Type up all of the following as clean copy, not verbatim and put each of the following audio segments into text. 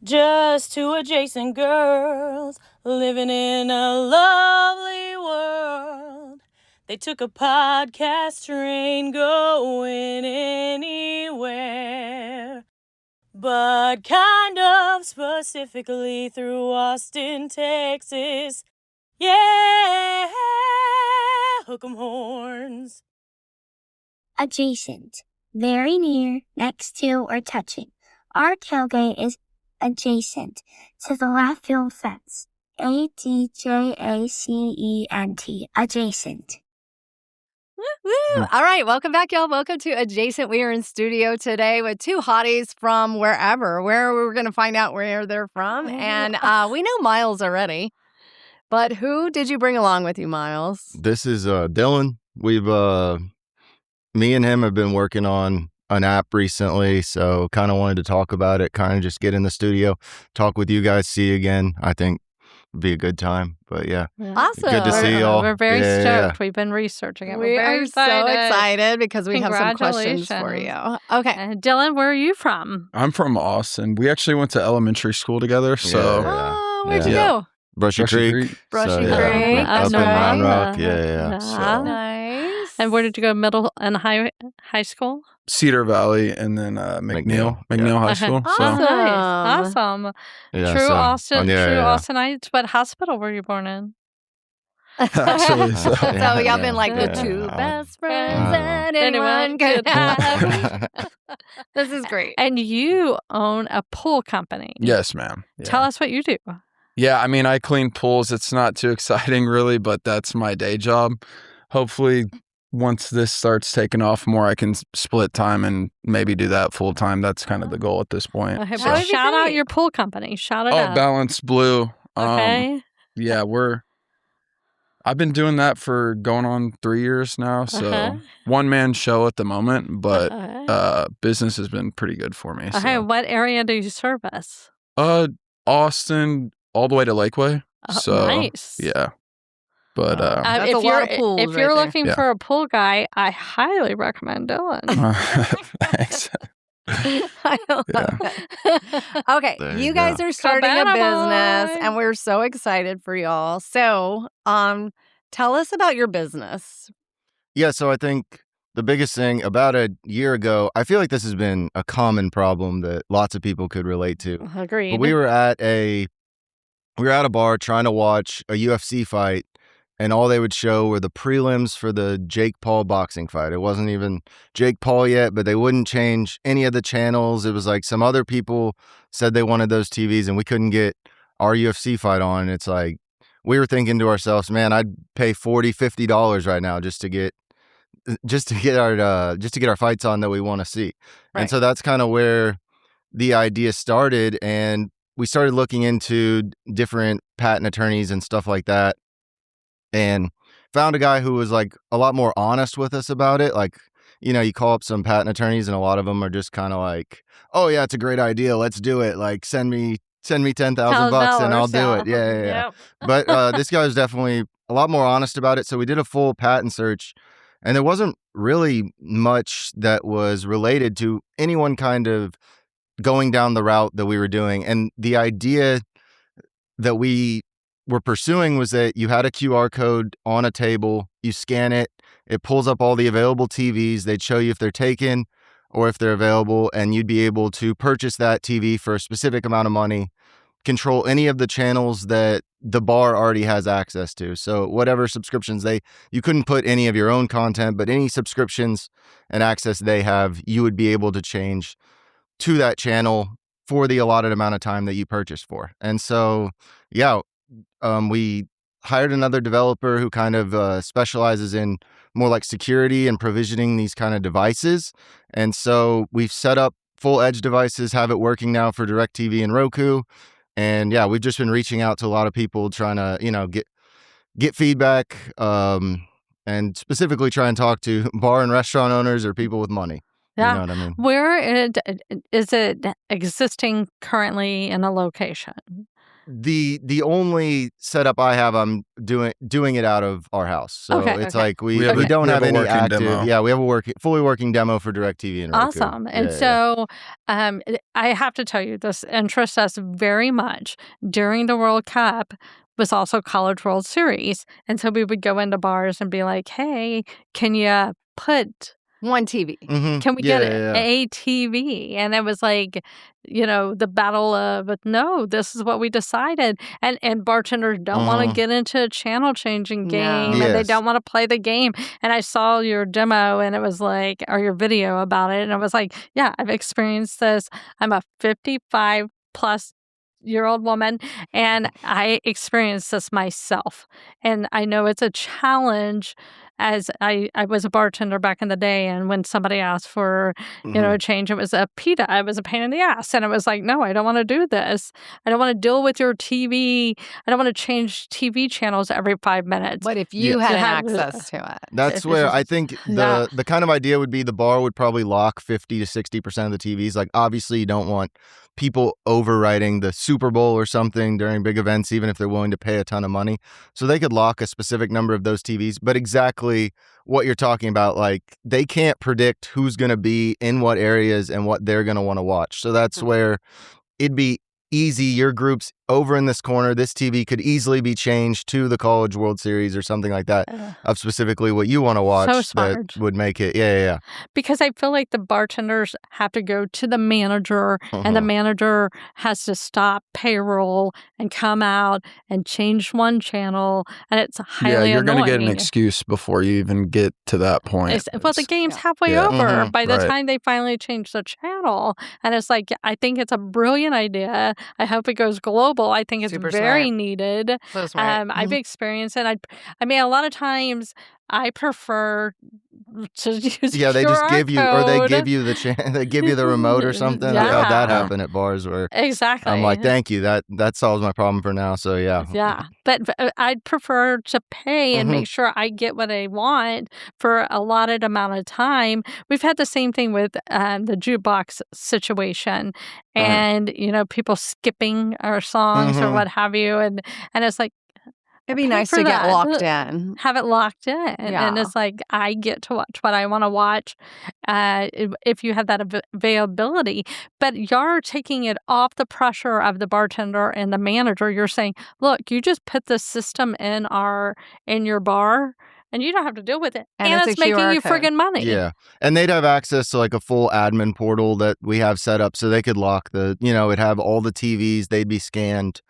Just two adjacent girls living in a lovely world. They took a podcast train going anywhere, but kind of specifically through Austin, Texas. Yeah, hook 'em horns. Adjacent. Very near, next to, or touching. Our tailgate is adjacent to the left field fence. ADJACENT. Adjacent. Woo! All right, welcome back, y'all. Welcome to Adjacent. We are in studio today with two hotties from where we're going to find out where they're from. And we know Myles already. But who did you bring along with you, Myles? This is Dylon. Me and him have been working on an app recently, so kind of wanted to talk about it, kind of just get in the studio, talk with you guys, see you again. I think it'd be a good time. But yeah. Awesome. Good to see y'all. We're very stoked. Yeah. We've been researching it. We We're very are so excited because we have some questions Congratulations. for you. Okay. And Dylon, where are you from? I'm from Austin. We actually went to elementary school together. So Oh, where'd you Yeah. go? Brushy Creek. Brushy So, Creek. Up in Nice. Round Rock. Yeah. So, Nice. And where did you go, middle and high school? Cedar Valley and then McNeil High School. So Awesome. Nice. Awesome. yeah, True so, Austin. yeah, True yeah. Austinites. What hospital were you born in? Actually, so- So y'all been like the Yeah. two best friends Wow. that anyone could have. This is great. And you own a pool company. Yes, ma'am. Tell us what you do. Yeah, I mean, I clean pools. It's not too exciting, really, but that's my day job. Hopefully, once this starts taking off more, I can split time and maybe do that full time. That's kind of the goal at this point. Okay, That but would be shout out great. your pool company. Shout it Oh, out. Balanced Blue. Okay. Yeah, I've been doing that for going on 3 years now. So Uh-huh. one-man show at the moment, but Okay. business has been pretty good for me. Okay, So. what area do you service? Austin all the way to Lakeway. So nice. yeah. But That's if a you're lot of pools if right you're there. looking Yeah. for a pool guy, I highly recommend Dylon. thanks. I love it. Okay, There you you guys go. are starting a Cabana business, boy. and we're so excited for y'all. So, tell us about your business. Yeah, so I think the biggest thing about a year ago, I feel like this has been a common problem that lots of people could relate to. Agreed. But we were at a bar trying to watch a UFC fight, and all they would show were the prelims for the Jake Paul boxing fight. It wasn't even Jake Paul yet, but they wouldn't change any of the channels. It was like some other people said they wanted those TVs, and we couldn't get our UFC fight on. It's like we were thinking to ourselves, man, I'd pay $40-$50 right now just to get our fights on that we want to see. Right. And so that's kind of where the idea started, and we started looking into different patent attorneys and stuff like that, and found a guy who was like a lot more honest with us about it. Like, you know, you call up some patent attorneys and a lot of them are just kind of like, oh yeah, it's a great idea, let's do it, like send me $10,000 and I'll do it. Yeah. Yep. But this guy was definitely a lot more honest about it. So we did a full patent search, and there wasn't really much that was related to anyone kind of going down the route that we were doing. And the idea that we were pursuing was that you had a QR code on a table, you scan it, it pulls up all the available TVs, they'd show you if they're taken or if they're available, and you'd be able to purchase that TV for a specific amount of money, control any of the channels that the bar already has access to. So whatever subscriptions you couldn't put any of your own content, but any subscriptions and access they have, you would be able to change to that channel for the allotted amount of time that you purchased for. And so, yeah, we hired another developer who kind of specializes in more like security and provisioning these kind of devices. And so we've set up full edge devices, have it working now for DirecTV and Roku. And yeah, we've just been reaching out to a lot of people trying to, you know, get feedback, and specifically try and talk to bar and restaurant owners or people with money. Yeah. You know what I mean? Where is it existing currently in a location? the only setup I have, I'm doing it out of our house. So it's like we don't have any active. Demo. Yeah, we have a fully working demo for DirecTV and Roku. Awesome. And so I have to tell you, this interests us very much. During the World Cup was also College World Series. And so we would go into bars and be like, hey, can you put one TV? Can we get a TV? And it was like, the battle of, no, this is what we decided. And bartenders don't want to get into a channel changing game and they don't want to play the game. And I saw your demo and it was like, or your video about it. And I was like, yeah, I've experienced this. I'm a 55 plus year old woman and I experienced this myself. And I know it's a challenge, as I was a bartender back in the day, and when somebody asked for, a change, it was a pita. It was a pain in the ass. And it was like, no, I don't want to do this. I don't want to deal with your TV. I don't want to change TV channels every 5 minutes. But if you had access to it. That's where I think the kind of idea would be the bar would probably lock 50 to 60% of the TVs. Like, obviously, you don't want people overriding the Super Bowl or something during big events, even if they're willing to pay a ton of money. So they could lock a specific number of those TVs. But exactly what you're talking about, like, they can't predict who's going to be in what areas and what they're going to want to watch. So that's where it'd be easy. Your group's over in this corner. This TV could easily be changed to the College World Series or something like that of specifically what you want to watch. So smart. That would make it. Yeah. Because I feel like the bartenders have to go to the manager and the manager has to stop payroll and come out and change one channel. And it's highly you're annoying. going to get an excuse before you even get to that point. Well, the game's halfway over by the time they finally change the channel. And it's like, I think it's a brilliant idea. I hope it goes global. I think it's very needed. So smart. I've experienced it. I mean, a lot of times I prefer to use they just give you, or they give you they give you the remote or something. I've had that happen at bars where I'm like, thank you, that solves my problem for now. So but I'd prefer to pay and make sure I get what I want for a allotted amount of time. We've had the same thing with the jukebox situation, and people skipping our songs or what have you, and it's like, it'd be nice to get locked in. Have it locked in. And it's like, I get to watch what I want to watch if you have that availability. But you're taking it off the pressure of the bartender and the manager. You're saying, look, you just put the system in your bar and you don't have to deal with it. And it's making you friggin' money. Yeah. And they'd have access to like a full admin portal that we have set up so they could lock it'd have all the TVs. They'd be scanned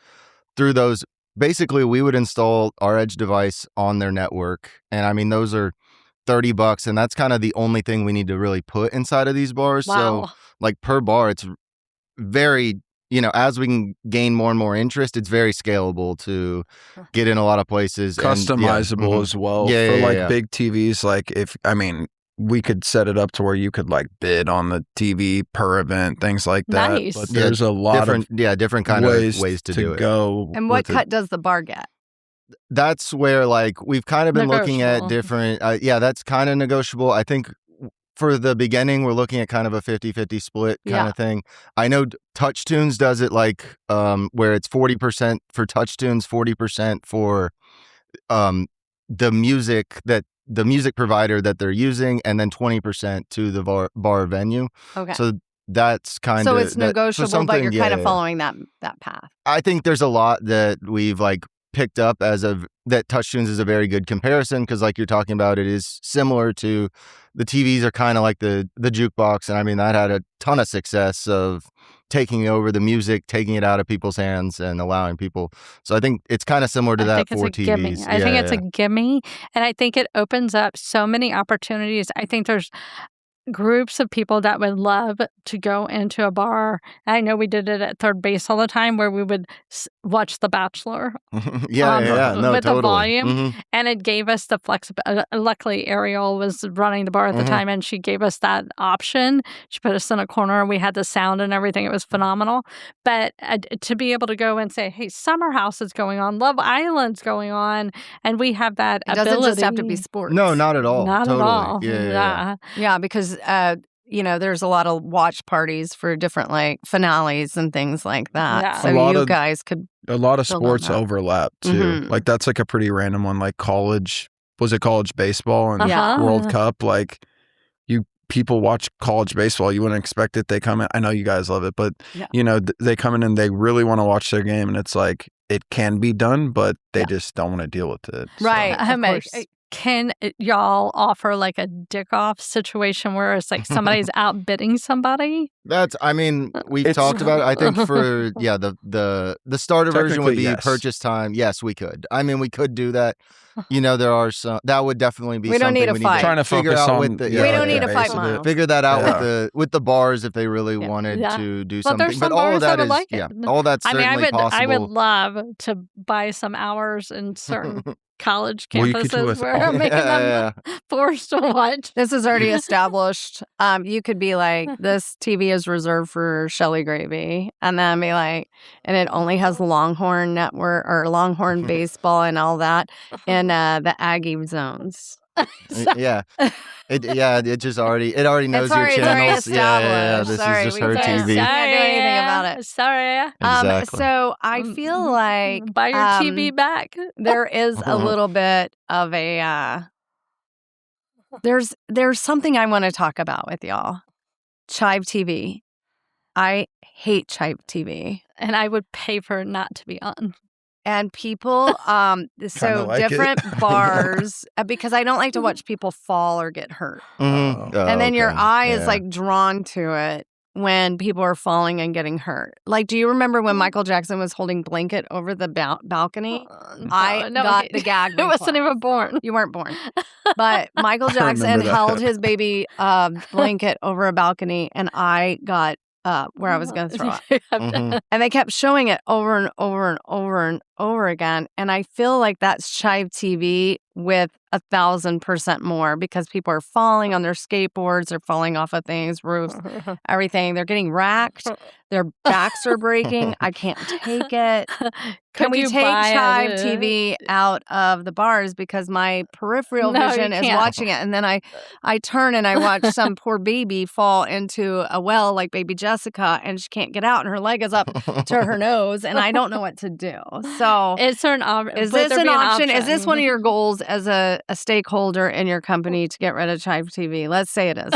through those. Basically, we would install our Edge device on their network. And I mean, those are $30, and that's kind of the only thing we need to really put inside of these bars. Wow. So, like, per bar, it's very, as we can gain more and more interest, it's very scalable to get in a lot per places. Customizable as well. For big TVs, like we could set it up to where you could like bid on the TV per event, things like that. Nice. But there's a lot of different kind of ways to do it. Go. And what cut does the bar get? That's where like we've kind of been looking at different. That's kind of negotiable. I think for the beginning, we're looking at kind of a 50-50 split kind of thing. I know TouchTunes does it like where it's 40% for TouchTunes, 40% for the music provider that they're using, and then 20% to the bar venue. Okay. So that's kind of... So it's negotiable, but you're kind of following that path. I think there's a lot that we've like picked up that TouchTunes is a very good comparison, because like you're talking about, it is similar to the TVs are kind of like the jukebox. And I mean, that had a ton of success of taking over the music, taking it out of people's hands and allowing people. So I think it's kind of similar to that for TVs. I think it's a gimme. And I think it opens up so many opportunities. I think there's groups of people that would love to go into a bar. I know we did it at Third Base all the time, where we would watch The Bachelor. No, with totally. the volume, and it gave us the flexibility. Luckily, Ariel was running the bar at the time, and she gave us that option. She put us in a corner, and we had the sound and everything. It was phenomenal. But to be able to go and say, "Hey, Summer House is going on, Love Island's going on," and we have that ability. It doesn't just have to be sports. No, not at all. Not totally. at all. Yeah, because there's a lot of watch parties for different like finales and things like that. Yeah. So you guys could. A lot of build on sports that. overlap too. Like that's like a pretty random one. Like college baseball and World Cup? Like people watch college baseball. You wouldn't expect it. They come in. I know you guys love it, but they come in and they really want to watch their game, and it's like it can be done, but they just don't want to deal with it. Right. So. Can y'all offer like a dick off situation where it's like somebody's outbidding somebody? We've talked about it. I think for the starter version would be purchase time. Yes, we could. We could do that. There are some that would definitely be. We don't something need a we fight. Need Trying to figure focus out on. With the, we don't need a fight, Myles. Figure that out with the bars if they really wanted to do something. There's some but all bars of that is like it. all that's certainly possible. I would love to buy some hours in certain college campuses where I'm making them forced to watch. This is already established. You could be like, this TV is reserved for Shelly Gravy, and then be like, and it only has Longhorn Network or Longhorn baseball and all that in the Aggie zones. It just already knows your channels. This is just her TV. Can't do anything about it. Sorry. Exactly. So I feel like buy your TV back. There is a little bit of a there's something I want to talk about with y'all. Chive TV. I hate Chive TV, and I would pay for it not to be on. And people, so like different bars, because I don't like to watch people fall or get hurt. Mm-hmm. And then your eye is like drawn to it when people are falling and getting hurt. Like, do you remember when Michael Jackson was holding blanket over the balcony? I got the gag. I wasn't even born. You weren't born. But Michael Jackson held his baby blanket over a balcony, and I got where I was going to throw up. And they kept showing it over and over and over and over again. And I feel like that's Chive TV with 1,000% more, because people are falling on their skateboards, they're falling off of things, roofs, everything. They're getting racked. Their backs are breaking. I can't take it. Can we take Chive TV out of the bars, because my peripheral vision is watching it, and then I turn and I watch some poor baby fall into a well like baby Jessica, and she can't get out, and her leg is up to her nose, and I don't know what to do. So is there is this an option? Is this one of your goals as a stakeholder in your company to get rid of Chive TV? Let's say it is.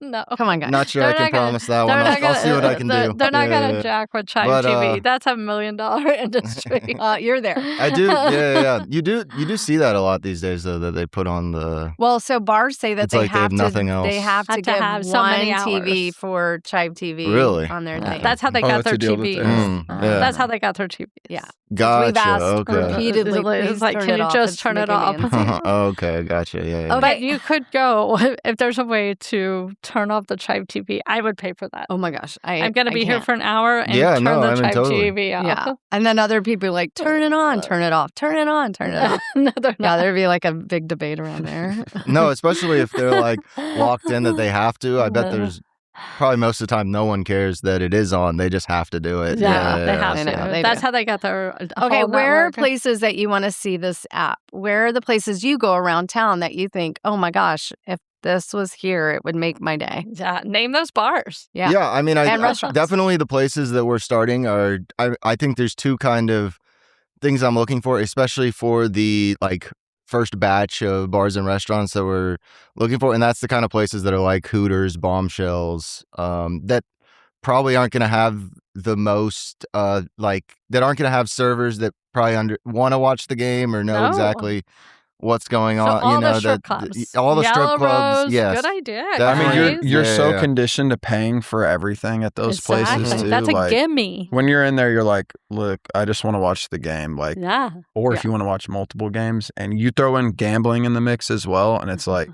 No. Come on, guys. Not sure I can promise that one. I'll see what I can do. They're not going to jack with Chive TV. That's a $1 million industry. You're there. I do. Yeah. You do see that a lot these days, though, that they put on the. Well, so bars say that they have nothing else. They have to give so one many TV for Chive TV really? On their thing. That's how they got their TV. That's how they got their TV. Yeah. Gotcha. We've asked repeatedly. It's like, can you just turn it off? Okay, gotcha. Yeah. But you could go, if there's a way to turn off the Chive TV, I would pay for that. Oh my gosh. I'm going to be here for an hour and turn the Chive TV off. Yeah. And then other people are like, turn it on, turn it off, turn it on, turn it off. No, they're not. Yeah, there'd be like a big debate around there. No, especially if they're like locked in that they have to. I bet there's probably most of the time no one cares that it is on. They just have to do it. Yeah, they have to. That's do. how they got their Okay, where are network. places that you want to see this app? Where are the places you go around town that you think, oh my gosh, if this was here, it would make my day? Yeah, name those bars. Yeah. Yeah, I mean, And restaurants. definitely the places that we're starting are, I think there's two kind of things I'm looking for, especially for the like first batch of bars and restaurants that we're looking for. And that's the kind of places that are like Hooters, Bombshells, that probably aren't going to have the most, that aren't going to have servers that probably want to watch the game or know exactly what's going on. All the strip clubs. All the Yellow strip clubs. Rose, Yes. good idea. Definitely. I mean, you're so conditioned to paying for everything at those places too. That's a gimme. When you're in there, you're like, look, I just want to watch the game. Like, or if you want to watch multiple games, and you throw in gambling in the mix as well, and it's like,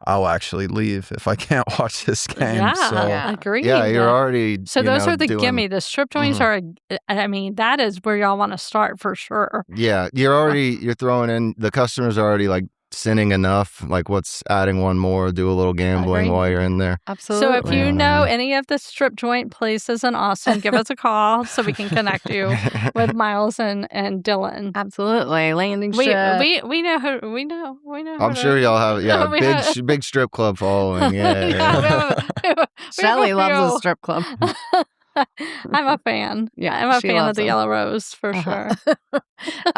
I'll actually leave if I can't watch this game. Agreed. Yeah, you're already. So those are the gimme. The strip joints are. I mean, that is where y'all want to start for sure. Yeah, you're throwing in. The customers are already like sinning enough? Like, what's adding one more? Do a little gambling while you're in there. Absolutely. So if you know any of the strip joint places in Austin, give us a call so we can connect you with Myles and Dylon. Absolutely. Landing strip. We know who we know. I'm sure y'all have big strip club following. Yeah. Shelly loves a strip club. I'm a fan. Yeah, I'm a she fan of loves the them. Yellow Rose for sure.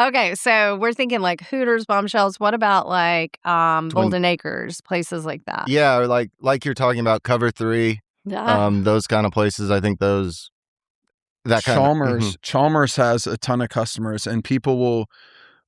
Okay, so we're thinking like Hooters, Bombshells. What about like Golden Acres, places like that? Yeah, or like you're talking about Cover 3. Yeah. Those kind of places. I think Chalmers has a ton of customers, and people will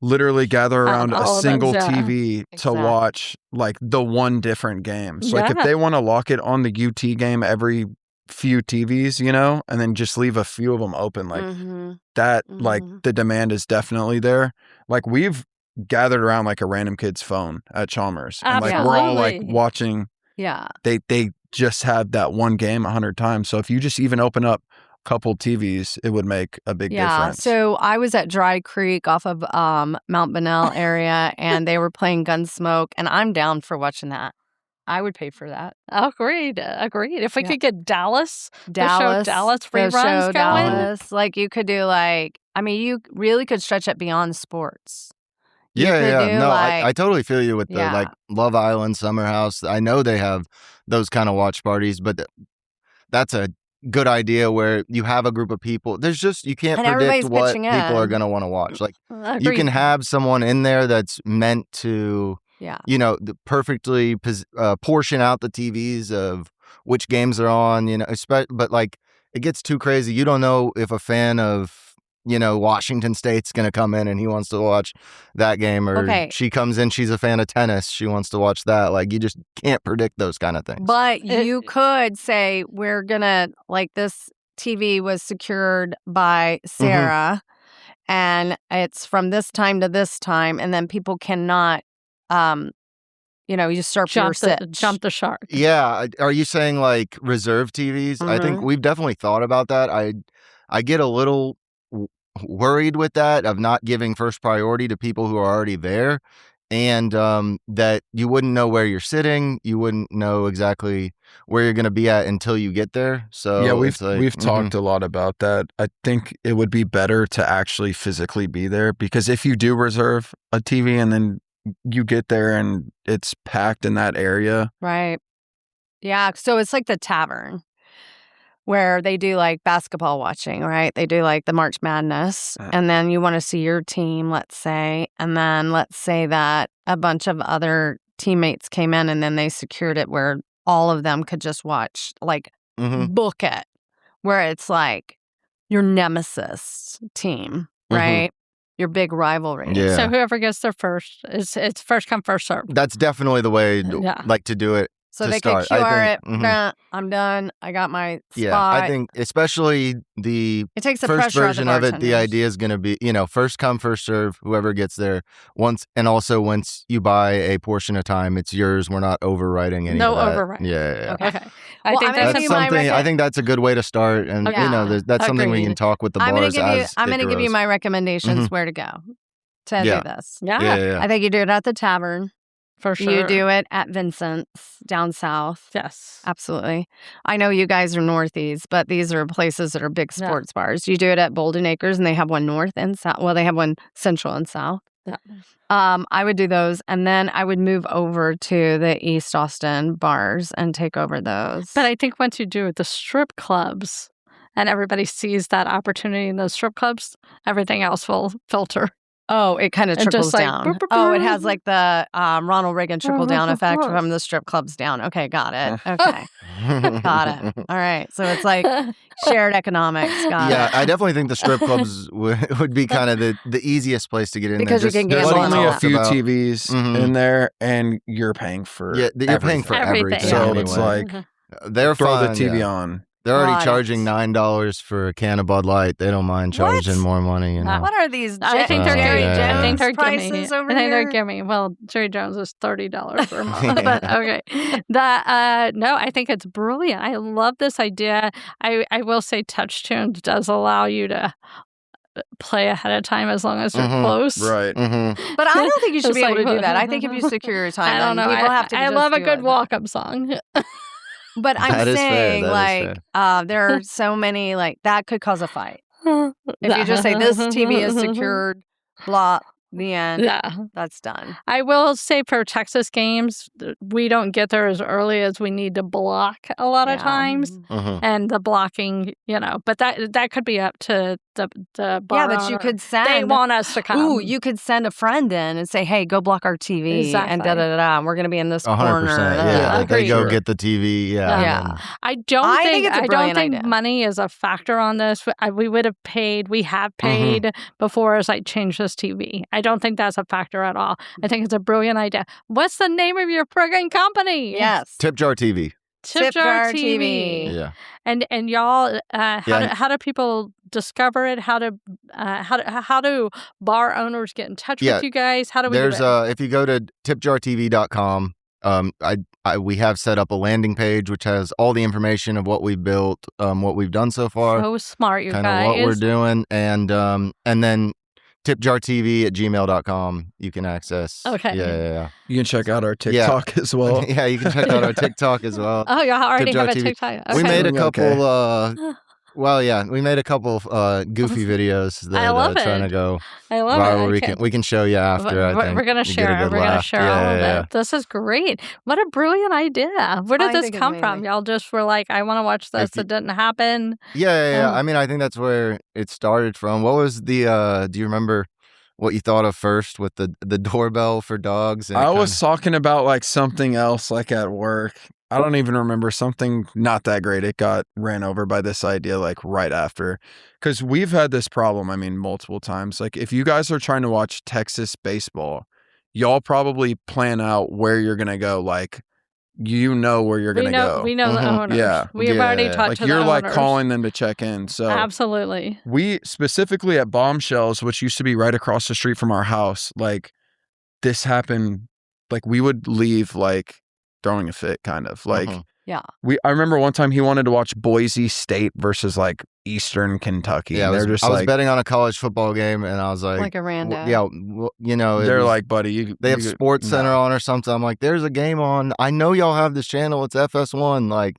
literally gather around a single TV to watch like the one different game. So like if they want to lock it on the UT game every few TVs, and then just leave a few of them open like that, like the demand is definitely there. Like we've gathered around like a random kid's phone at Chalmers and like we're all like watching. Yeah. They just have that one game 100 times. So if you just even open up a couple TVs, it would make a big difference. So I was at Dry Creek off of Mount Bonnell area and they were playing Gunsmoke, and I'm down for watching that. I would pay for that. Agreed. If we could get Dallas reruns going. Like you could do you really could stretch it beyond sports. Yeah. No, I totally feel you with the like Love Island, Summer House. I know they have those kind of watch parties, but that's a good idea where you have a group of people. You can't predict what people are going to want to watch. Like you can have someone in there that's meant to perfectly portion out the TVs of which games are on, but like it gets too crazy. You don't know if a fan of, Washington State's going to come in and he wants to watch that game, or she comes in, she's a fan of tennis, she wants to watch that. Like you just can't predict those kind of things. But you could say we're going to, like this TV was secured by Sarah and it's from this time to this time, and then people cannot usurp your sit. Jump the shark. Yeah. Are you saying like reserve TVs? I think we've definitely thought about that. I get a little worried with that, of not giving first priority to people who are already there, and that you wouldn't know where you're sitting. You wouldn't know exactly where you're going to be at until you get there. So yeah, we've talked a lot about that. I think it would be better to actually physically be there, because if you do reserve a TV and then you get there and it's packed in that area. Right. Yeah. So it's like the tavern where they do like basketball watching, right? They do like the March Madness, and then you want to see your team, let's say. And then let's say that a bunch of other teammates came in and then they secured it where all of them could just watch, like book it, where it's like your nemesis team, right? Your big rivalry. Yeah. So whoever gets there first, it's first come, first serve. That's definitely the way to do it. So they can QR it. I'm done. I got my spot. Yeah, I think especially it takes the first version of it. The idea is going to be, first come, first serve. Whoever gets there once you buy a portion of time, it's yours. We're not overwriting any. No of that. overwriting. Yeah. Okay. I think that's something. I think that's a good way to start, and that's something we can talk with the bars. I'm going to give you my recommendations where to go to do this. Yeah. I think you do it at the tavern. For sure. You do it at Vincent's down south. Yes. Absolutely. I know you guys are northeast, but these are places that are big sports bars. You do it at Bolden Acres, and they have one north and south. Well, they have one central and south. Yeah. I would do those, and then I would move over to the East Austin bars and take over those. But I think once you do the strip clubs and everybody sees that opportunity in those strip clubs, everything else will filter. Oh, it kind of trickles down. Boop, boop, oh, it boop. has like the Ronald Reagan trickle-down effect from the strip clubs down. Okay, got it. Okay, got it. All right, so it's like shared economics. Got it. I definitely think the strip clubs would be kind of the easiest place to get in because there. You can get only a few TVs in there, and you're paying for you're paying for everything. So it's like they're throw fine, the TV on. They're already charging $9 for a can of Bud Light. They don't mind charging more money. What are these? I think they're Jerry giving. Jones I think they're prices over I think here. they're giving. Well, Jerry Jones is $30 per month. But okay, no, I think it's brilliant. I love this idea. I will say, TouchTunes does allow you to play ahead of time as long as you're close. Right. But I don't think you should be able to do that. I think if you secure your time, I don't know. people have to I just love a do good it. walk-up song. But I'm That is fair. saying, That is like, there are so many, like, that could cause a fight. If you just say, this TV is secured, blah, the end, that's done. I will say for Texas games, we don't get there as early as we need to block a lot of times. And the blocking, but that could be up to the bar but you owner. could send. They want us to come. Ooh, you could send a friend in and say, hey, go block our TV and da-da-da-da. We're going to be in this 100%. corner. Yeah, like they go get the TV. Yeah. I don't think it's a brilliant idea. money is a factor on this. We would have paid. We have paid before as I changed this TV. I don't think that's a factor at all. I think it's a brilliant idea. What's the name of your friggin' company? Yes. TIPJARTV. TIPJAR TV. Yeah. And y'all, how do people discover it? How do bar owners get in touch with you guys? How do we do it? If you go to tipjartv.com, we have set up a landing page which has all the information of what we've built, what we've done so far. So smart, you guys. Kind of what we're doing, and then tipjartv@gmail.com you can access. Okay. Yeah. You can check out our TikTok as well. Yeah, you can check out our TikTok as well. Oh, y'all already have a TV. TikTok. Okay. We made a couple we made a couple goofy videos that I love trying it. to go I love viral. it. We can show you after. I think we're gonna share it. We're gonna share all of it. This is great. What a brilliant idea. Where did this come from? Y'all just were like, I want to watch this. It didn't happen. Yeah. I mean, I think that's where it started from. What was the do you remember what you thought of first with the doorbell for dogs? I was talking about like something else, like at work. I don't even remember, something not that great. It got ran over by this idea like right after, because we've had this problem, I mean, multiple times. Like if you guys are trying to watch Texas baseball, y'all probably plan out where you're going to go. Like, where you're going to go. We know the owners. Yeah. We've already talked to the owners. You're like calling them to check in. So absolutely. We specifically at Bombshells, which used to be right across the street from our house, like this happened, like we would leave like throwing a fit, kind of like. Yeah. I remember one time he wanted to watch Boise State versus like Eastern Kentucky. Yeah, I was betting on a college football game, and I was like a rando. They're like, buddy, they have Sports Center on or something. I'm like, there's a game on. I know y'all have this channel. It's FS1. Like,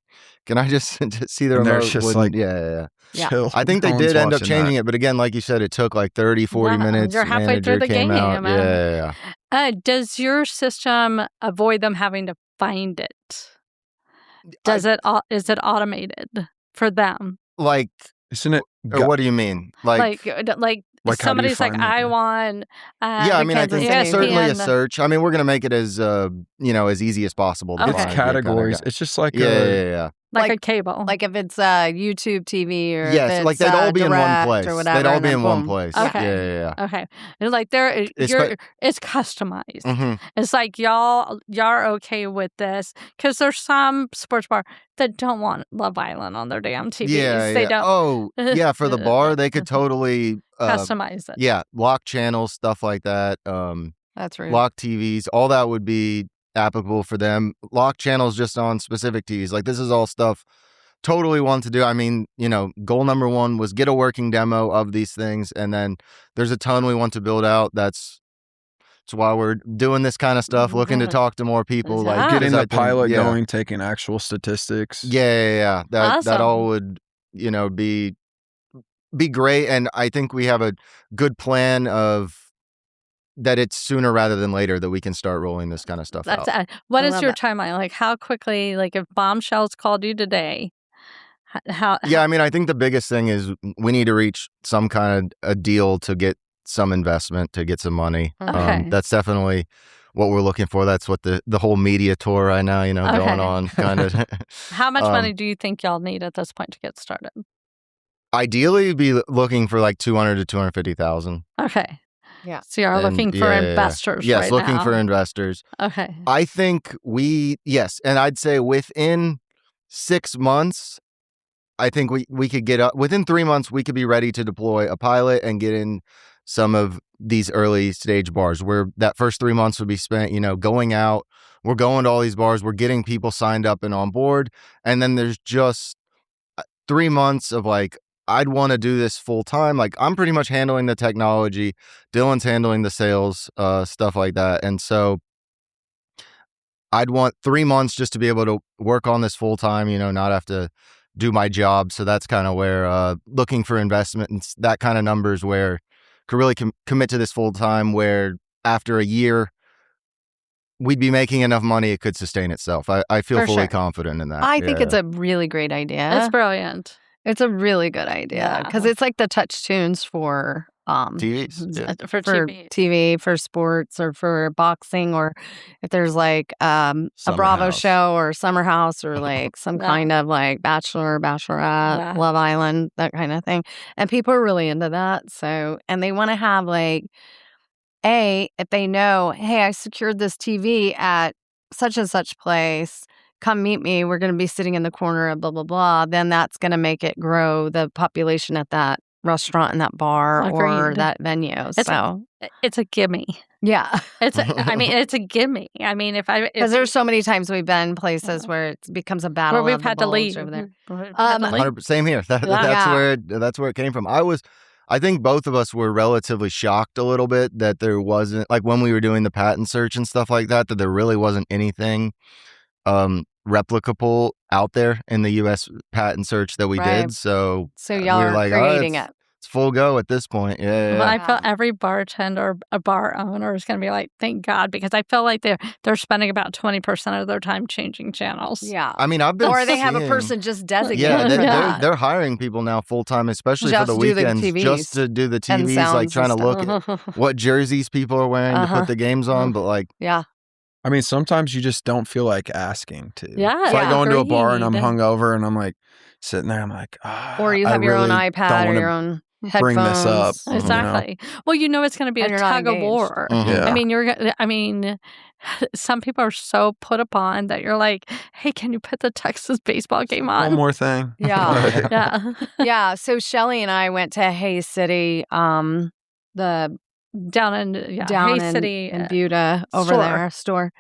can I just see the remote? There's just like, yeah. Chill. I think they did end up changing it, but again, like you said, it took like 30, 40 minutes. You're halfway through the game. Yeah. Does your system avoid them having to find it? Is it automated for them? Like, isn't it? Or what do you mean? Like somebody's like, I want. I mean, I think it's certainly a search. I mean, we're gonna make it as as easy as possible. To It's find. categories. It's just like like a cable. Like if it's YouTube TV or yes, like they'd all be in one place. Or whatever, they'd all be in one place. Okay. Yeah. Okay. And like it's customized. Mm-hmm. It's like y'all are okay with this because there's some sports bar that don't want Love Island on their damn TVs. Yeah. They don't. Oh, yeah. For the bar, they could totally customize it. Yeah, lock channels, stuff like that. That's right. Lock TVs, all that would be applicable for them. Lock channels just on specific TVs. Like this is all stuff totally want to do. I mean, goal number one was get a working demo of these things, and then there's a ton we want to build out. That's why we're doing this kind of stuff, looking to talk to more people, like getting the pilot going, taking actual statistics. Yeah. That awesome. all would be great, and I think we have a good plan of that it's sooner rather than later that we can start rolling this kind of stuff out. What is your timeline? Like how quickly, like if Bombshells called you today, I mean, I think the biggest thing is we need to reach some kind of a deal to get some investment, to get some money. Okay. That's definitely what we're looking for. That's what the whole media tour right now, going on kind of. How much money do you think y'all need at this point to get started? Ideally, be looking for like 200 to 250,000. Okay. Yeah. So you're looking for investors. Yes, right looking now. for investors. Okay. I think and I'd say within 6 months, I think we could get up. Within 3 months, we could be ready to deploy a pilot and get in some of these early stage bars where that first 3 months would be spent, going out. We're going to all these bars. We're getting people signed up and on board. And then there's just 3 months of like I'd want to do this full time. Like, I'm pretty much handling the technology. Dylon's handling the sales, stuff like that. And so I'd want 3 months just to be able to work on this full time, not have to do my job. So that's kind of where looking for investment and that kind of numbers where could really commit to this full time, where after a year we'd be making enough money it could sustain itself. I feel fully confident in that. I think it's a really great idea. It's brilliant. It's a really good idea because it's like the touch tunes for TVs. For TV, for sports, or for boxing, or if there's like a Bravo House. show or Summer House or like some kind of like Bachelor, Bachelorette, Love Island, that kind of thing. And people are really into that. So, and they want to have like, if they know, hey, I secured this TV at such and such place, come meet me. We're going to be sitting in the corner of blah, blah, blah. Then that's going to make it grow the population at that restaurant and that bar or that venue. It's a gimme. Yeah. It's a gimme. I mean, because there's so many times we've been places where it becomes a battle where we've had to leave over there. 100%, same here. That's where it came from. I think both of us were relatively shocked a little bit that there wasn't, like when we were doing the patent search and stuff like that there really wasn't anything replicable out there in the U.S. patent search that we did. So y'all are like, creating it. It's full go at this point. Yeah. Well, I felt every bartender, a bar owner is going to be like, thank God, because I feel like they're spending about 20% of their time changing channels. Yeah. I mean, I've been Or they have a person just designated for that. They're hiring people now full time, especially for the weekends, just to do the TVs, like trying to look at what jerseys people are wearing to put the games on. But like, I mean, sometimes you just don't feel like asking to. Yeah. If I go into a bar and I'm hungover and I'm like sitting there, I'm like, or you have your own iPad or your own headphones. Bring this up. Exactly. Well, it's going to be a tug of war. Yeah. I mean, some people are so put upon that you're like, hey, can you put the Texas baseball game on? One more thing. Yeah. Yeah. So Shelly and I went to Hayes City, down in Hayes City in Buda over there store,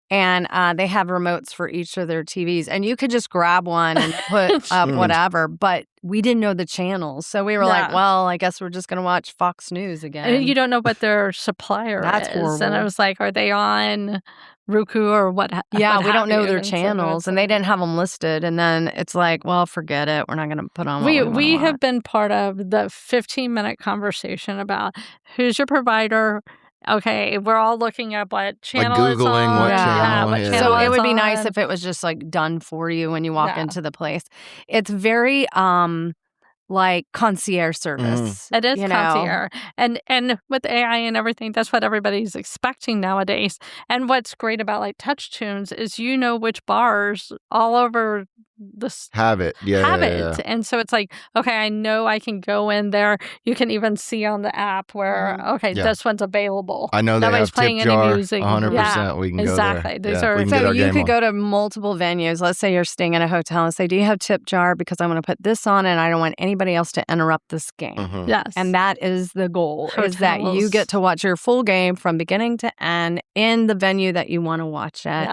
and they have remotes for each of their TVs, and you could just grab one and put up whatever. But we didn't know the channels, so we were like, well, I guess we're just gonna watch Fox News again. And you don't know what their supplier That's is, horrible. and I was like, are they on Roku or what? Yeah, what we don't know their so channels, and they didn't have them listed. And then it's like, well, forget it. We're not going to put on. We have been part of the 15-minute conversation about who's your provider. Okay, we're all looking up what channel like it's Googling on. what channel. What channel so it it's would be on. nice if it was just like done for you when you walk into the place. It's very like concierge service. It is concierge. And with AI and everything, that's what everybody's expecting nowadays. And what's great about like Touch Tunes is which bars all over this have it. Yeah. And so it's like, okay, I know I can go in there. You can even see on the app where this one's available. I know they Nobody's have playing tip any jar. music. 100%. We can exactly. go there. So you could go to multiple venues. Let's say you're staying at a hotel and say, do you have tip jar? Because I want to put this on and I don't want anybody else to interrupt this game. Yes. And that is the goal, Hotels. is that you get to watch your full game from beginning to end in the venue that you want to watch it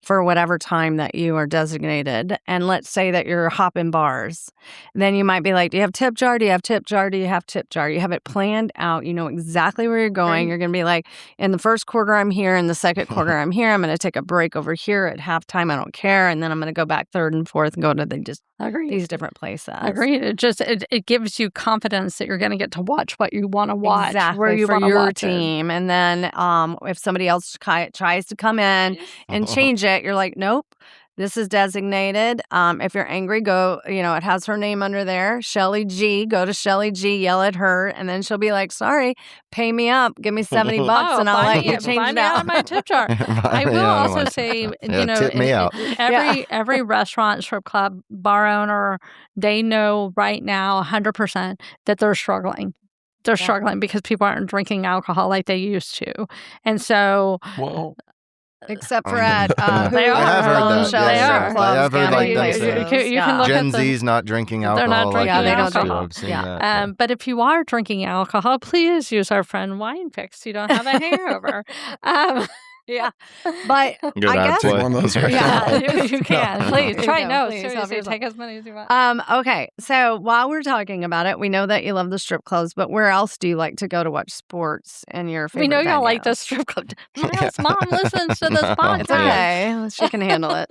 for whatever time that you are designated. And let's say that you're hopping bars. Then you might be like, do you have tip jar? Do you have tip jar? Do you have tip jar? You have it planned out. You know exactly where you're going. Right. You're going to be like, in the first quarter, I'm here. In the second quarter, I'm here. I'm going to take a break over here at halftime. I don't care. And then I'm going to go back third and fourth and go to these different places. Agreed. It gives you confidence that you're going to get to watch what you want to watch. Exactly, where you for want to your watch team. And then if somebody else tries to come in and change it, you're like, nope. This is designated. If you're angry, go, it has her name under there. Shelly G. Go to Shelly G, yell at her, and then she'll be like, sorry, pay me up. Give me $70 and I'll let you change it out. Buy me out of my tip jar. I will also say, tip me out. Every restaurant, strip club, bar owner, they know right now 100% that they're struggling. They're struggling because people aren't drinking alcohol like they used to. And so... Whoa. Except for at they are. I have heard that. They are. I have heard like you can look Gen at Z's not drinking alcohol. They're not drinking they don't alcohol. I've seen that. But if you are drinking alcohol, please use our friend Wine Fix. You don't have a hangover. Yeah. But Good I guess output. One of those right Yeah. now. you can. Please try. go. No, Please, help seriously, yourself. take as many as you want. Okay, so while we're talking about it, we know that you love the strip clubs, but where else do you like to go to watch sports in your favorite We know y'all like venue? the strip club. Myles' mom listens to this podcast. It's okay. She can handle it.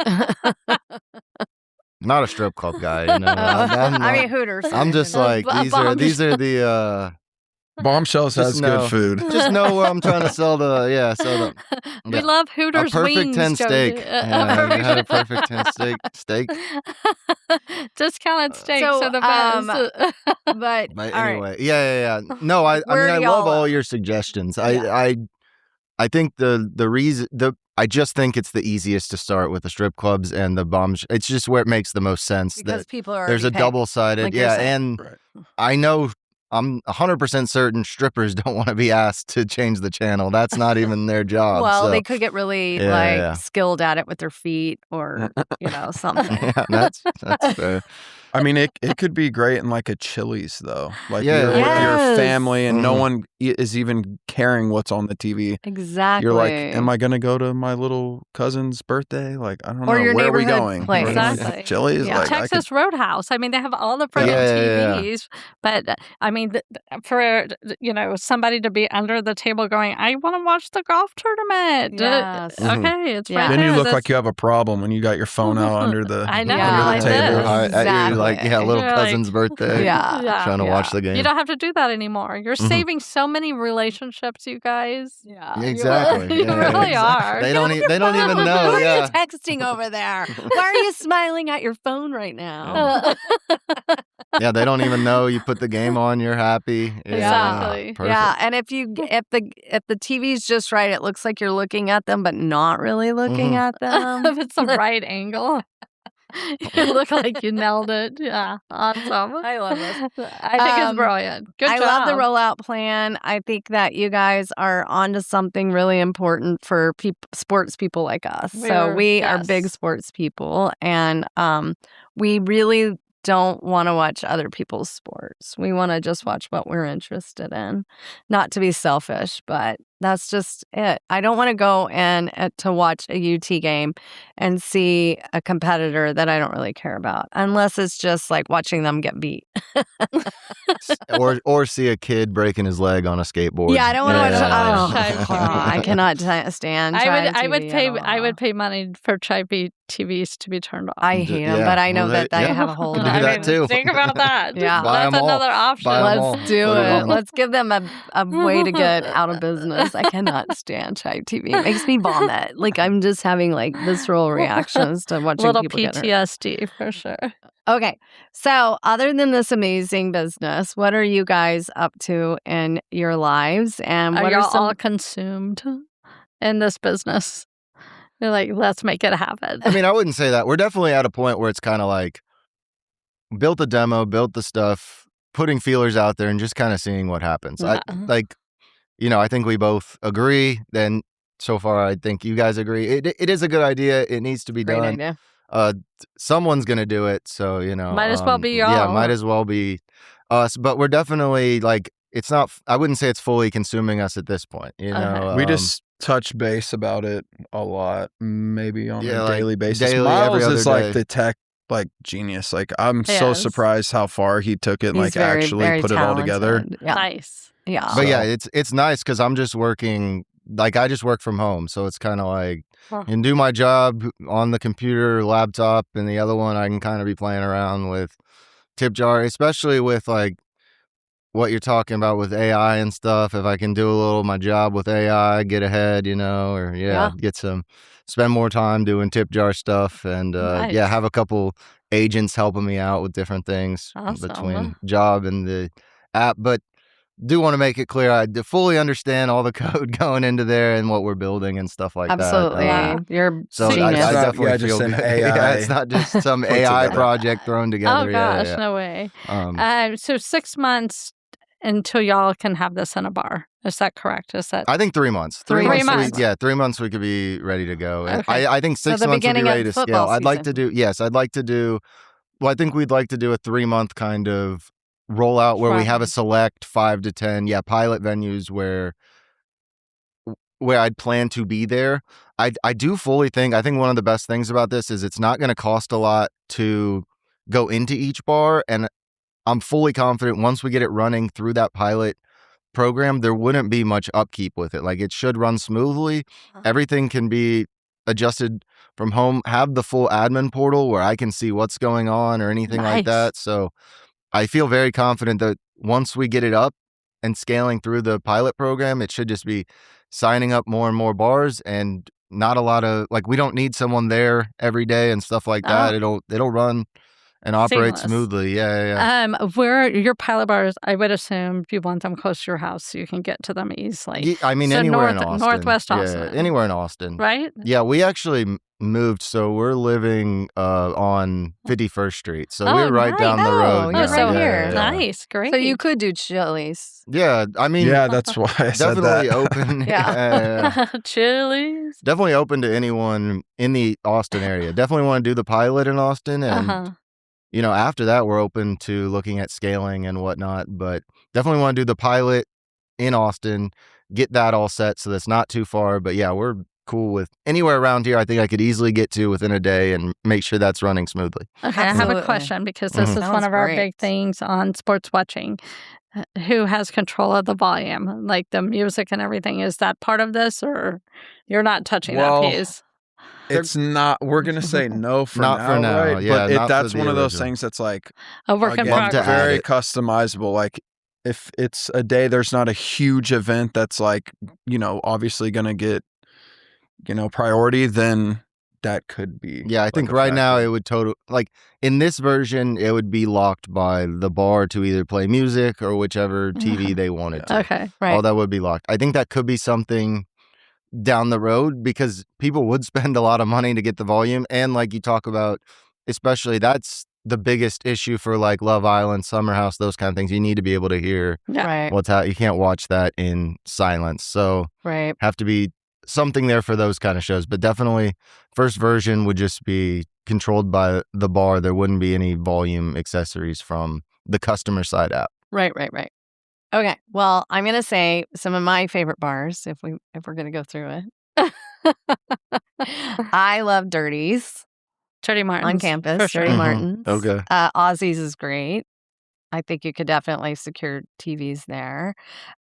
Not a strip club guy, you know. I mean, Hooters. I'm just like these are the Bombshells Just has know. good food. just know where I'm trying to sell the We love Hooters a perfect wings. 10 steak. Jody. Yeah, you had a perfect 10 steak. Discounted steaks So, are the best. But But all right. anyway, yeah. No, I Where mean I do love y'all, all your suggestions. Yeah. I think the reason I just think it's the easiest to start with the strip clubs and the bombs. It's just where it makes the most sense. Because That people are there's a already paying, double-sided, like you're saying. and I know I'm 100% certain strippers don't want to be asked to change the channel. That's not even their job. Well, so. they could get really Yeah. skilled at it with their feet or something. Yeah, that's fair. I mean, it could be great in like a Chili's though. Like Yeah. you're with your Yes. family and no Mhm. one is even caring what's on the TV. Exactly. You're like, am I going to go to my little cousin's birthday? Like, I don't Or know. your Where are we neighborhood going? place. Exactly. Chili's? Yeah. Like, I could- Texas Roadhouse. I mean, they have all the freaking Yeah. TVs. But I mean, for somebody to be under the table going, I want to watch the golf tournament. Yes. Okay, it's Yeah. right Then you there. look like you have a problem when you got your phone out under the, I know, Yeah, under like the table. this. At your like Exactly. little You're like- cousin's birthday. Yeah. Trying to Yeah. watch the game. You don't have to do that anymore. You're Mhm. saving so many relationships, you guys. Yeah. Exactly. You Yeah, really exactly. are. They don't even know. Who are Yeah. you texting over there? Why are you smiling at your phone right now? Yeah, they don't even know you put the game on. You're happy. Yeah, Exactly. perfect. Yeah, and if the TV's just right, it looks like you're looking at them, but not really looking Mhm. at them. If it's the right angle. You look like you nailed it. Yeah. Awesome. I love this. I think it's brilliant. Good I job. love the rollout plan. I think that you guys are onto something really important for sports people like us. We are big yes. sports people, and we really don't want to watch other people's sports. We want to just watch what we're interested in. Not to be selfish, but that's just it. I don't want to go in to watch a UT game and see a competitor that I don't really care about, unless it's just like watching them get beat. Or see a kid breaking his leg on a skateboard. Yeah, I don't want to Yeah. watch. I cannot stand. I would Chai pay. TV at I would all. pay money for Chai TVs to be turned off. I hate them, Yeah, but I know well, that I yeah. have a hold Could on do it. that too. Think about that. Yeah. Buy That's 'em all. another option. Buy 'em all. Let's do Put it it. on. Let's give them a way to get out of business. I cannot stand Chai TV. It makes me vomit. Like I'm just having like visceral reactions to watching Little people get hurt. PTSD for sure. Okay. So other than this amazing business, what are you guys up to in your lives? And Are what y'all are some all consumed in this business? You're like, let's make it happen. I mean, I wouldn't say that. We're definitely at a point where it's kind of like built the demo, built the stuff, putting feelers out there and just kind of seeing what happens. Yeah. I think we both agree. Then so far, I think you guys agree. It is a good idea. It needs to be great done. idea? Someone's going to do it. So, Might as well be y'all. Yeah, might as well be us. But we're definitely like, it's not, I wouldn't say it's fully consuming us at this point. You know, we just touch base about it a lot, maybe on Yeah, a like, daily basis. daily, Miles every other is like day. the tech genius. Like I'm so Yes. surprised how far he took it and He's like very, actually very put it all together. talented. Yeah. Nice. Yeah. But So- yeah, it's nice because I'm just working, like I just work from home. So it's kind of like, Huh. I can do my job on the computer, laptop, and the other one I can kind of be playing around with TIPJAR, especially with like what you're talking about with AI and stuff. If I can do a little of my job with AI, get ahead, or Yeah. spend more time doing TIPJAR stuff and Nice. have a couple agents helping me out with different things Awesome. between job and the app. But do want to make it clear I fully understand all the code going into there and what we're building and stuff like Absolutely. that. You're So genius. I It's not- definitely yeah, just feel an good. AI Yeah, it's not just some put AI together. project thrown together. Oh Yeah, gosh, yeah. no way. Um, So 6 months until y'all can have this in a bar. Is that correct? Is that I think 3 months. 3 months. 3 months we could be ready to go. And Okay. I think 6 the months would be beginning of ready to football scale. I'd like to season. do, well, I think we'd like to do a 3-month kind of rollout where we have a Right. select 5 to 10, pilot venues where where I'd plan to be there. I do fully think, I think one of the best things about this is it's not going to cost a lot to go into each bar. And I'm fully confident once we get it running through that pilot program, there wouldn't be much upkeep with it. Like, it should run smoothly. Everything can be adjusted from home, have the full admin portal where I can see what's going on or anything like that. So I feel very confident that once we get it up and scaling through the pilot program, it should just be signing up more and more bars, and not a lot of, like, we don't need someone there every day and stuff like that. It'll run and operate smoothly. Yeah. Where your pilot bars, I would assume you want them close to your house so you can get to them easily. Yeah, I mean, so anywhere in Austin. Northwest Austin. Yeah, anywhere in Austin. Right? Yeah, we actually moved, so we're living on 51st Street. So we're right down the road. You're right here. Nice, great. So you could do Chili's. Yeah, I mean, yeah, that's why I said that. Definitely open. Yeah. Chili's. Definitely open to anyone in the Austin area. Definitely want to do the pilot in Austin, and you know, after that, we're open to looking at scaling and whatnot. But definitely want to do the pilot in Austin, get that all set so that's not too far. But yeah, we're cool with anywhere around here. I think I could easily get to within a day and make sure that's running smoothly. Okay, I have a question, because this is one of our big things on sports watching. Who has control of the volume, like the music and everything? Is that part of this, or you're not touching that piece? It's not. We're gonna say no for not now, for now, right? yeah. But that's one of those things that's like a work in progress, very customizable. Like, if it's a day, there's not a huge event that's like, you know, obviously gonna get, you know, priority, then that could be. Yeah, I think right now it would like in this version, it would be locked by the bar to either play music or whichever TV they wanted to. Okay, right. All that would be locked. I think that could be something down the road, because people would spend a lot of money to get the volume. And like you talk about, especially that's the biggest issue for like Love Island, Summer House, those kind of things. You need to be able to hear what's out. You can't watch that in silence. So have to be something there for those kind of shows. But definitely first version would just be controlled by the bar. There wouldn't be any volume accessories from the customer side app. Right. Okay. Well, I'm gonna say some of my favorite bars if we're gonna go through it. I love Dirty's. Dirty Martin's on campus. for sure. Dirty Martin's. Okay. Ozzy's is great. I think you could definitely secure TVs there.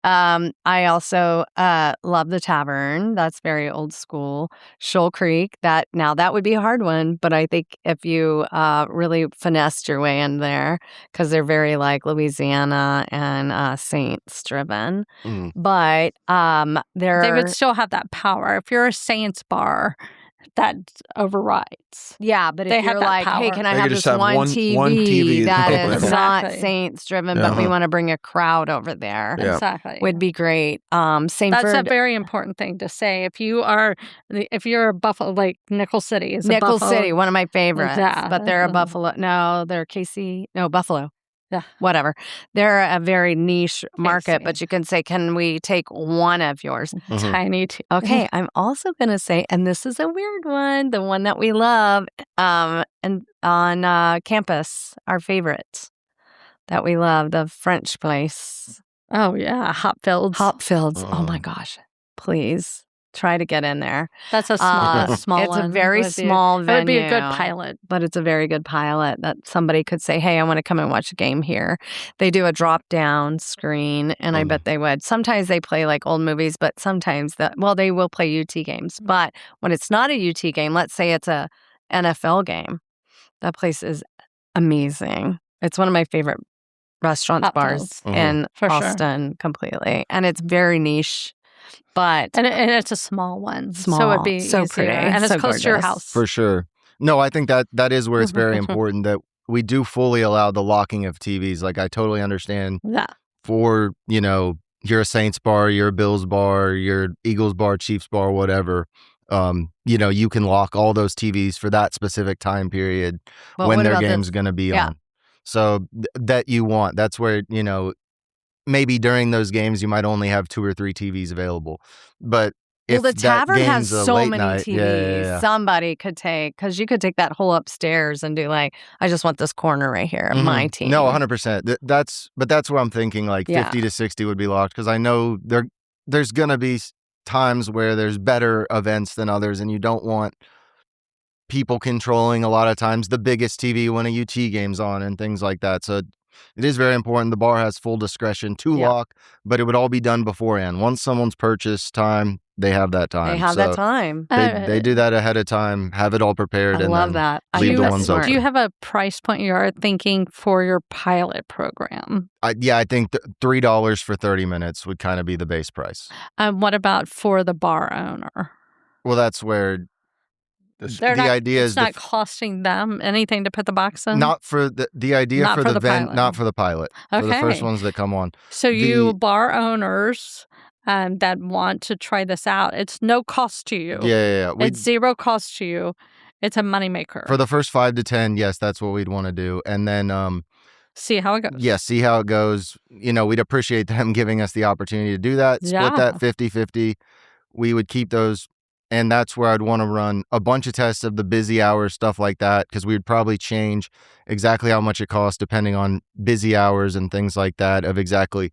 I also love the Tavern. That's very old school. Shoal Creek. That would be a hard one, but I think if you really finessed your way in there, because they're very like Louisiana and Saints driven. But they would still have that power. If you're a Saints bar, that overrides. Yeah, but they if you're like, power. hey, can I They have could this just have one TV that is Exactly. not Saints driven, but we want to bring a crowd over there? Yeah. Exactly. Would be great. Saintford. That's a very important thing to say. If you're a Buffalo, like Nickel City is Nickel a Buffalo. City, one of my favorites. Yeah. But they're a Buffalo. No, they're KC. No, Buffalo. Yeah. Whatever. They're a very niche market, but you can say, can we take one of yours? Tiny. Okay, I'm also going to say, and this is a weird one, the one that we love, and on campus, our favorite that we love, the French place. Oh, yeah. Hopfields. Oh, my gosh. Please. Try to get in there. That's a small It's one. a very small venue. It would be a good pilot. But it's a very good pilot that somebody could say, hey, I want to come and watch a game here. They do a drop-down screen, and I bet they would. Sometimes they play like old movies, but sometimes they will play UT games. But when it's not a UT game, let's say it's a NFL game, that place is amazing. It's one of my favorite restaurants, bars in Austin completely. And it's very niche. But and it's a small one, so it'd be so easier. pretty, and it's so close to your house for sure. No, I think that is where it's very important that we do fully allow the locking of TVs. Like, I totally understand. Yeah. For you're a Saints bar, you're a Bills bar, you're Eagles bar, Chiefs bar, whatever. You can lock all those TVs for that specific time period when their game's going to be on. So that's where maybe during those games, you might only have 2 or 3 TVs available. But if the Tavern has so many night, TVs, somebody could take, because you could take that whole upstairs and do like, I just want this corner right here, my team. No, 100%. That's where I'm thinking like 50 to 60 would be locked, because I know there's going to be times where there's better events than others, and you don't want people controlling a lot of times the biggest TV when a UT game's on and things like that. So it is very important. The bar has full discretion to lock, but it would all be done beforehand. Once someone's purchased time, they have that time. They have that time. They do that ahead of time, have it all prepared. I and love then that. Leave the ones open. Do you have a price point you are thinking for your pilot program? I think $3 for 30 minutes would kind of be the base price. What about for the bar owner? Well, that's where it's not costing them anything to put the box in? Not for the idea Not for for the the vent, pilot. not for the pilot. For the Okay. first ones that come on. So you bar owners that want to try this out, it's no cost to you. Yeah. It's zero cost to you. It's a moneymaker. For the first 5 to 10, yes, that's what we'd want to do. And then see how it goes. yeah, see how it goes. We'd appreciate them giving us the opportunity to do that. Split that 50-50. We would keep those. And that's where I'd want to run a bunch of tests of the busy hours, stuff like that, because we would probably change exactly how much it costs depending on busy hours and things like that of exactly.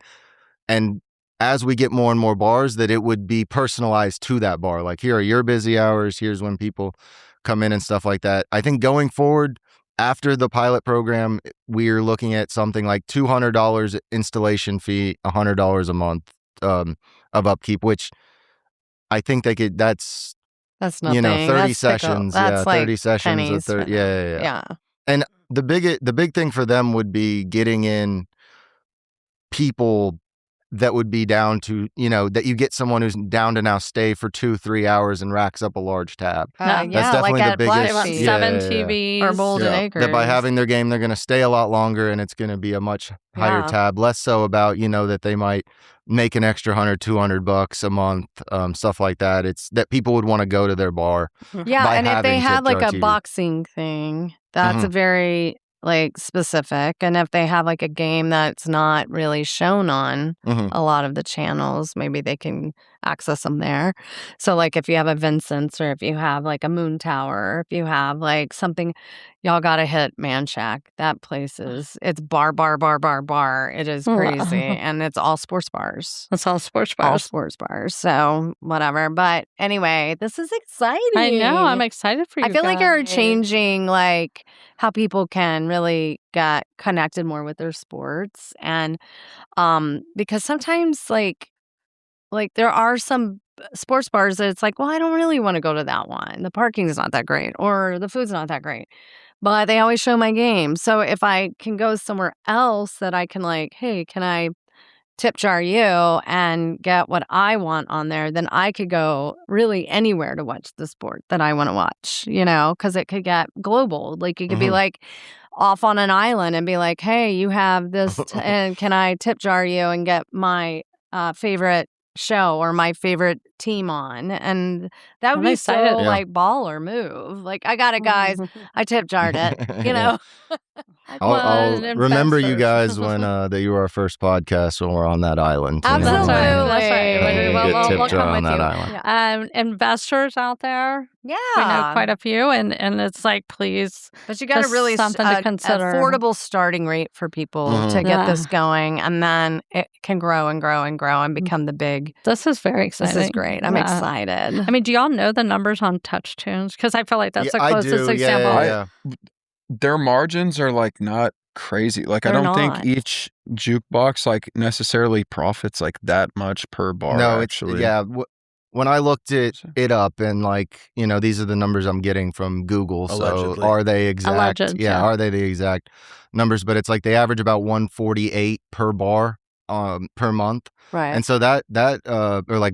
And as we get more and more bars, that it would be personalized to that bar. Like, here are your busy hours. Here's when people come in and stuff like that. I think going forward, after the pilot program, we're looking at something like $200 installation fee, $100 a month of upkeep, which I think they could. That's nothing. 30 That's sessions. That's Yeah, like 30 sessions. pennies. Yeah. And the big thing for them would be getting in people that would be down to, that you get someone who's down to now stay for 2-3 hours and racks up a large tab. Yeah, That's definitely like the at biggest. Black They Sheep. want 7 TVs. Or Golden Acres. That by having their game, they're going to stay a lot longer, and it's going to be a much higher tab. Less so about, that they might make an extra $100-$200 a month, stuff like that. It's that people would want to go to their bar. Yeah, by and if they having had like a TIPJARTV. boxing thing, that's a very specific. And if they have like a game that's not really shown on a lot of the channels, maybe they can access them there. So like if you have a Vincent's, or if you have like a Moon Tower, if you have like something, y'all gotta hit Man Shack. That place it's bar. It is crazy. And it's all sports bars. It's all sports All bars. sports bars. So whatever. But anyway, this is exciting. I know. I'm excited for you. I feel like you're guys. changing like how people can really get connected more with their sports. And because sometimes like there are some sports bars that it's like, well, I don't really want to go to that one. The parking's not that great, or the food's not that great, but they always show my game. So if I can go somewhere else that I can like, hey, can I tip jar you and get what I want on there, then I could go really anywhere to watch the sport that I want to watch, because it could get global. Like you could be like off on an island and be like, hey, you have this, and can I tip jar you and get my favorite show or my favorite team on? And that would I'm be excited. so Yeah. like baller move. Like, I got it, guys. I tip jarred it, I'll One remember you investor. guys when that you were our first podcast when we're on that island. Absolutely. That's right. And We'll get come tipped jar with on that you. island. Investors out there, Yeah. we know quite a few, and it's like, please, But you got to just really something to consider. affordable starting rate for people to get this going, and then it can grow and grow and grow and become the big. this is very exciting. This is great. I'm Yeah. excited. I mean, do y'all know the numbers on touch tunes? Because I feel like that's the I closest do. example. Yeah. Their margins are like not crazy. Like I They're don't not. think each jukebox like necessarily profits like that much per bar. No, actually. when I looked it up, and like, these are the numbers I'm getting from Google. Allegedly. So are they exact? Alleged, yeah. Are they the exact numbers? But it's like they average about 148 per bar per month. Right. And so that or like,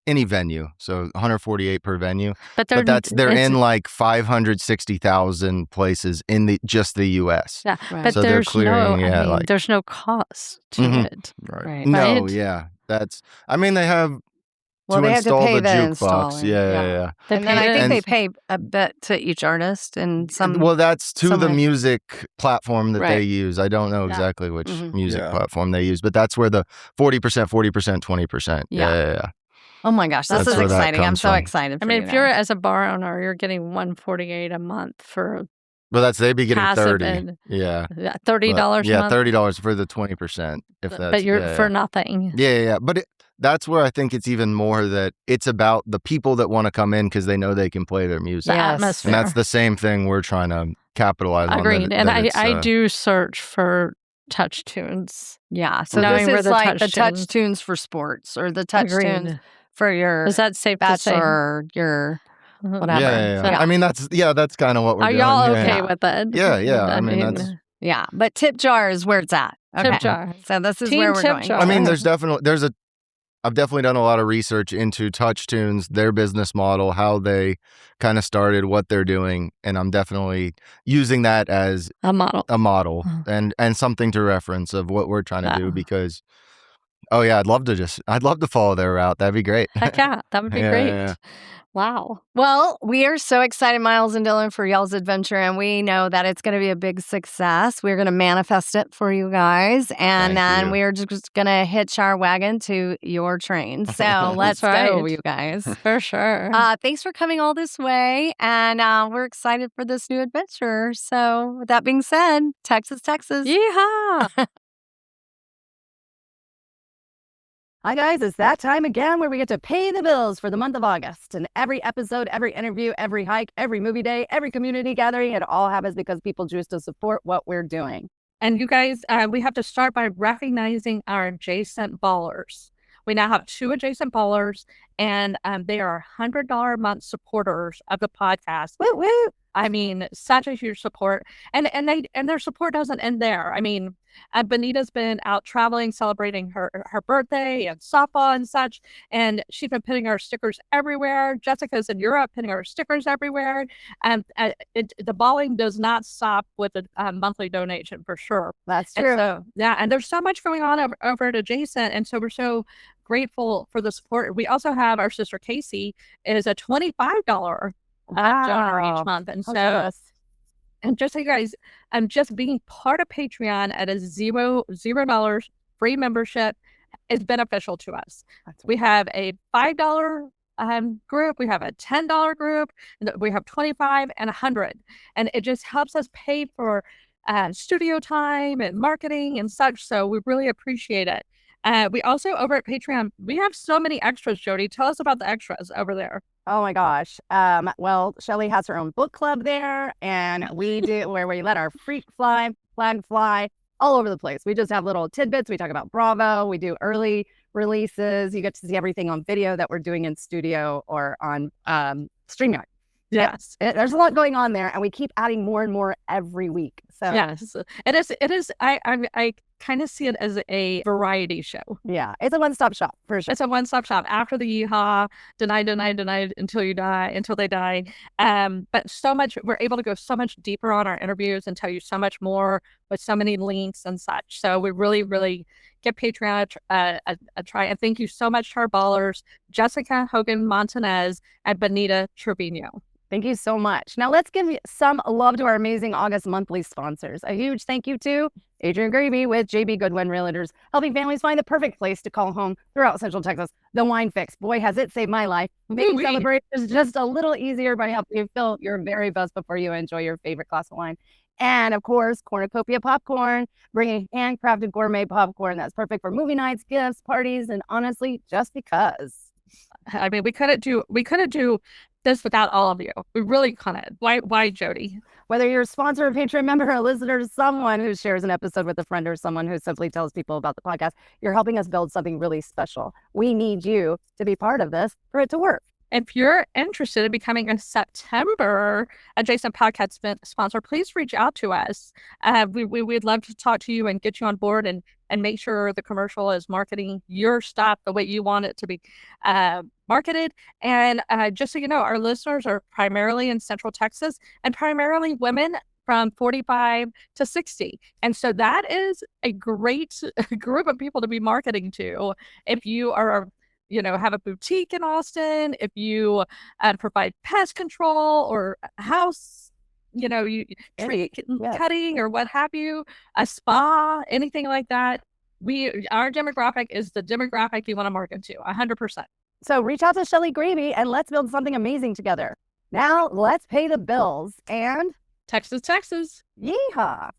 any venue. So 148 per venue. But But they're it's- in like 560,000 places in just the US. Yeah, Right. but So they're there's clearing, there's no cost to Mhm. it. Right. Right. No, Right. yeah. They have Well, to they have to install pay the the jukebox. installing. Yeah. They And then I paid think it. they pay a bit to each artist and some. Well, that's to the somewhere- music platform that they Right. use. I don't know Yeah. exactly which Mhm. music Yeah. platform they use, but that's where the 40%, 20%. Yeah. Oh my gosh, this That's is where that exciting! I'm comes so from. excited. I For mean, you if you're guys. as a bar owner, you're getting $148 a month for But they'd be getting passive 30. and Yeah. $30 a Yeah, month. $30 for the 20%. If that's but you're yeah, for yeah. nothing. Yeah. But that's where I think it's even more that it's about the people that want to come in because they know they can play their music. The atmosphere. And that's the same thing we're trying to capitalize on. Agreed. And I do search for touch tunes. Yeah. So Knowing this where is the like the touch touch tunes for sports or the touch tunes Agreed. for your Is that safe to say? bachelor or your whatever. Yeah. So- I mean, that's kind of what we're Are doing. y'all Yeah. okay with it? Yeah. I mean, that's... Yeah, but Tip Jar is where it's at. Okay. Tip Jar. So this is Team where we're Tip going. Jar. I mean, I've definitely done a lot of research into Touch Tunes, their business model, how they kind of started, what they're doing, and I'm definitely using that as a model and something to reference of what we're trying to do because, I'd love to follow their route. That'd be great. Heck yeah, that would be great. Yeah. Wow. Well, we are so excited, Myles and Dylon, for y'all's adventure, and we know that it's going to be a big success. We're going to manifest it for you guys, and then we're just going to hitch our wagon to your train. So let's go, you guys. For sure. Thanks for coming all this way, and we're excited for this new adventure. So with that being said, Texas. Yeehaw! Hi, guys. It's that time again where we get to pay the bills for the month of August. And every episode, every interview, every hike, every movie day, every community gathering, it all happens because people choose to support what we're doing. And you guys, we have to start by recognizing our adjacent ballers. We now have 2 adjacent ballers, and they are $100 a month supporters of the podcast. Woo woo! I mean, such a huge support, and their support doesn't end there. I mean, Benita's been out traveling, celebrating her birthday and softball and such, and she's been putting our stickers everywhere. Jessica's in Europe putting our stickers everywhere, and the balling does not stop with a monthly donation for sure. That's true. And so, and there's so much going on over at Adjacent, and so we're so grateful for the support. We also have our sister Casey is a $25 donor each month, and so. And just so you guys, just being part of Patreon at a $0 free membership is beneficial to us. We have a $5 group, we have a $10 group, we have 25 and 100, and it just helps us pay for studio time and marketing and such. So we really appreciate it. We also over at Patreon, we have so many extras. Jody, tell us about the extras over there. Oh my gosh. Well, Shelly has her own book club there, and we do where we let our flag fly all over the place. We just have little tidbits. We talk about Bravo. We do early releases. You get to see everything on video that we're doing in studio or on StreamYard. Yes, there's a lot going on there, and we keep adding more and more every week. So yes, it is. I kind of see it as a variety show. Yeah, it's a one-stop shop for sure. It's a one-stop shop after the yeehaw, deny until they die. But so much, we're able to go so much deeper on our interviews and tell you so much more with so many links and such. So we really, really give Patreon a try. And thank you so much to our ballers, Jessica Hogan Montanez and Benita Trevino. Thank you so much. Now let's give some love to our amazing August monthly sponsors. A huge thank you to Adrian Gravy with JB Goodwin Realtors, helping families find the perfect place to call home throughout Central Texas. The Wine Fix, boy, has it saved my life. Making celebrations just a little easier by helping you fill your very best before you enjoy your favorite glass of wine. And of course, Cornucopia Popcorn, bringing handcrafted gourmet popcorn that's perfect for movie nights, gifts, parties, and honestly, just because. I mean, we couldn't do this without all of you. We really couldn't. Why, Jody? Whether you're a sponsor, a Patreon member, a listener, someone who shares an episode with a friend, or someone who simply tells people about the podcast, you're helping us build something really special. We need you to be part of this for it to work. If you're interested in becoming a September Adjacent Podcast sponsor, please reach out to us. We'd love to talk to you and get you on board and make sure the commercial is marketing your stuff the way you want it to be marketed. And just so you know, our listeners are primarily in Central Texas and primarily women from 45 to 60. And so that is a great group of people to be marketing to. If you are have a boutique in Austin, if you provide pest control or house, tree cutting or what have you, a spa, anything like that, our demographic is the demographic you want to market to, 100%. So reach out to Shelly Gravy and let's build something amazing together. Now let's pay the bills and Texas. Yeehaw.